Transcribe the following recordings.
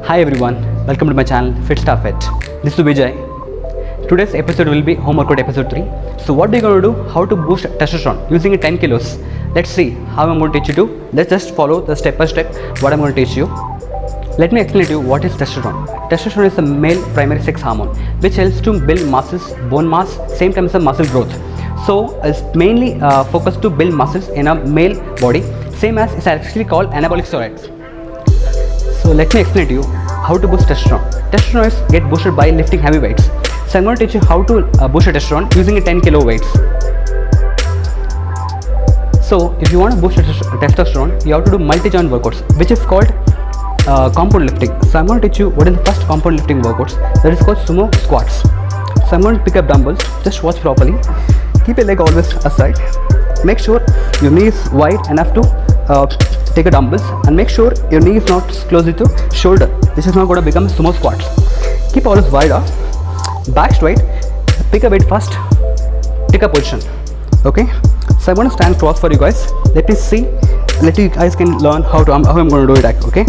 Hi everyone, welcome to my channel FitStar Fit. This is Vijay. Today's episode will be home workout episode 3. So what are you going to do? How to boost testosterone using 10 kilos. Let's see how I'm going to teach you to. Let's just follow the step by step what I'm going to teach you. Let me explain to you what is testosterone. Testosterone is a male primary sex hormone which helps to build muscles, bone mass, same time as a muscle growth. So it's mainly focused to build muscles in a male body, same as it's actually called anabolic steroids. So let me explain to you how to boost testosterone. Testosterone is get boosted by lifting heavy weights. So I'm going to teach you how to boost your testosterone using a 10 kilo weights. So if you want to boost testosterone, you have to do multi-joint workouts, which is called compound lifting. So I'm going to teach you what is the first compound lifting workouts. That is called sumo squats. So I'm going to pick up dumbbells. Just watch properly. Keep your leg always aside. Make sure your knee is wide enough to take a dumbbells, and make sure your knee is not close to shoulder. This is not going to become sumo squats. Keep always wide up, back straight, pick a weight first, take a position. Okay, so I'm going to stand cross for you guys. Let me see, let you guys can learn how I'm going to do it. Okay,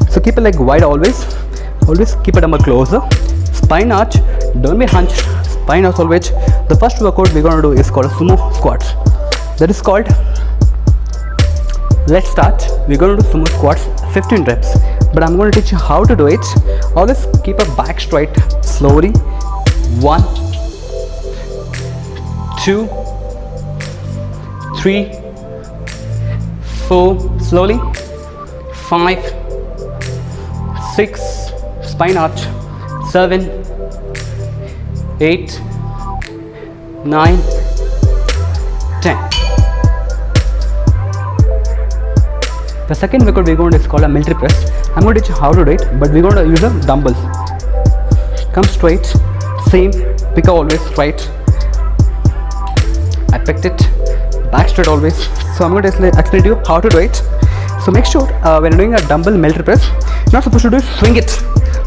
so keep a leg wide always keep a dumbbell closer, spine arch, don't be hunched, spine arch always. The first workout we're going to do is called sumo squats. That is called, let's start. We're going to do sumo squats 15 reps, but I'm going to teach you how to do it. Always keep a back straight slowly. 1 2 3 4 slowly, 5 6 spine arch, 7 8 9 10. The second workout we're going to do is called a military press. I'm going to teach you how to do it, but we're going to use the dumbbells. Come straight, same, pick up always straight. I picked it, back straight always. So I'm going to explain to you how to do it. So make sure when you're doing a dumbbell military press, you're not supposed to do swing it.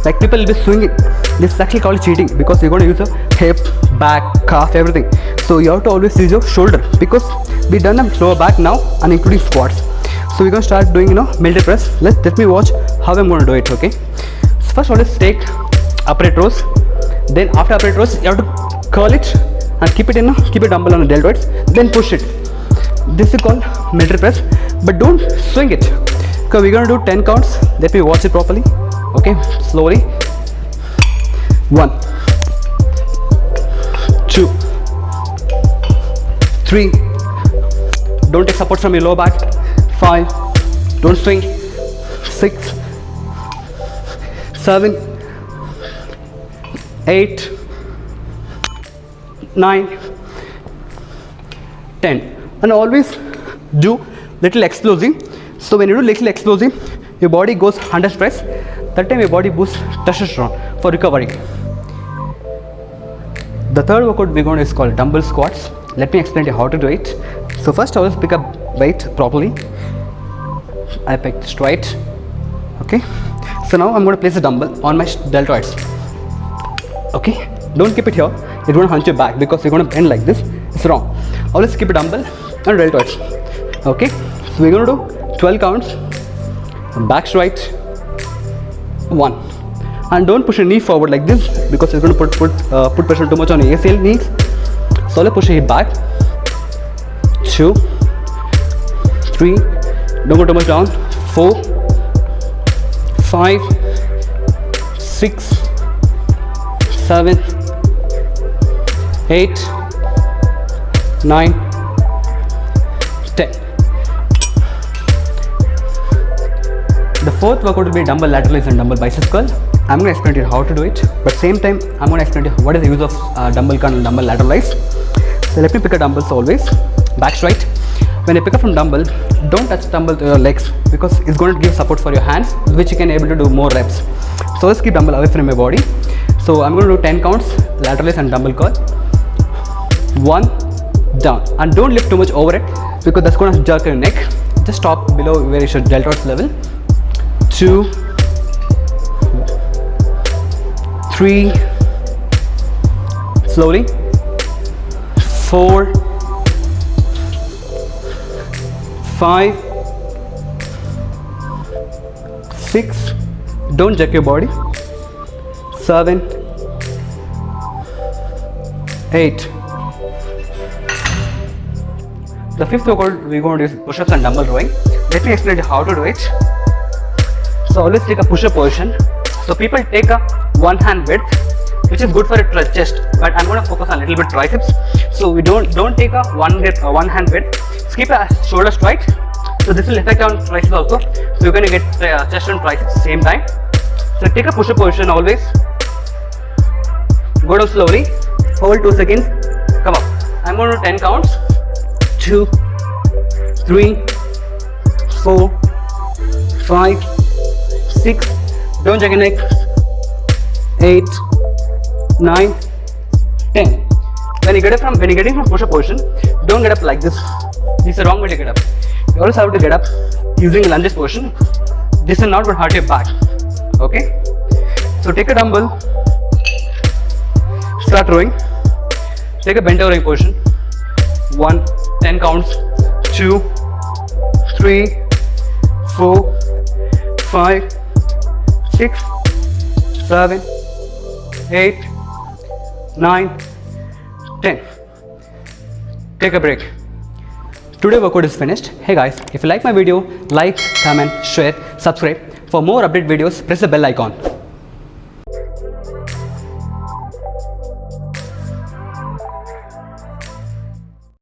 Like people will be swinging. This is actually called cheating because you're going to use a hip, back, calf, everything. So you have to always use your shoulder because we've done a lower back now and including squats. So we're going to start doing military press. Let me watch how I'm going to do it. Okay, so first always take upright rows, then after upright rows you have to curl it and keep a dumbbell on the deltoids, then push it. This is called military press, but don't swing it because we're going to do 10 counts. Let me watch it properly. Okay, slowly. 1 2 3, don't take support from your lower back. 5, don't swing. 6 7 8 9 10. And always do little explosive. So when you do little explosive, your body goes under stress. That time your body boosts testosterone for recovery. The third workout we're going to is called dumbbell squats. Let me explain to you how to do it. So first always pick up weight properly. I picked straight. Okay, so now I'm going to place a dumbbell on my deltoids. Okay, don't keep it here, it won't hunch your back because you're going to bend like this. It's wrong. Always keep a dumbbell on deltoids. Okay, so we're going to do 12 counts, back straight, 1, and don't push your knee forward like this because you're going to put pressure too much on your ACL knees. So let's push your hip back. 2 3, don't go too much down. 4 5 6 7 8 9 10. The fourth workout will be dumbbell lateral raise and dumbbell bicep curl. I'm going to explain to you how to do it, but same time I'm going to explain to you what is the use of dumbbell curl and dumbbell lateral raise. So let me pick a dumbbells always, back straight. When you pick up from dumbbell, don't touch dumbbell to your legs because it's going to give support for your hands, which you can able to do more reps. So let's keep dumbbell away from your body. So I'm going to do 10 counts, lateral raise and dumbbell curl. 1, down, and don't lift too much over it because that's going to jerk your neck. Just stop below where you should deltoids level. 2 3, slowly. 4 5 6, don't jerk your body, 7, 8. The fifth workout we're going to do is push-ups and dumbbell rowing. Let me explain how to do it. So always take a push-up position. So people take a one hand width, which is good for a chest, but I'm going to focus on a little bit triceps. So we don't take a one hand width. Keep a shoulder straight. So this will affect on triceps also. So you're going to get chest and triceps same time. So take a push-up position always. Go down slowly. Hold 2 seconds. Come up. I'm going to do 10 counts. 2, 3, 4, 5, 6. Don't check your neck. 8, 9, 10. When you're getting from push-up position, don't get up like this. This is the wrong way to get up. You also have to get up using lunges position. This is not going to hurt your back. Okay. So take a dumbbell. Start rowing. Take a bent over rowing position. 1, 10 counts. 2, 3, 4, 5, 6, 7, 8, 9, 10. Take a break. Today workout is finished. Hey guys, if you like my video, like, comment, share, subscribe. For more update videos, press the bell icon.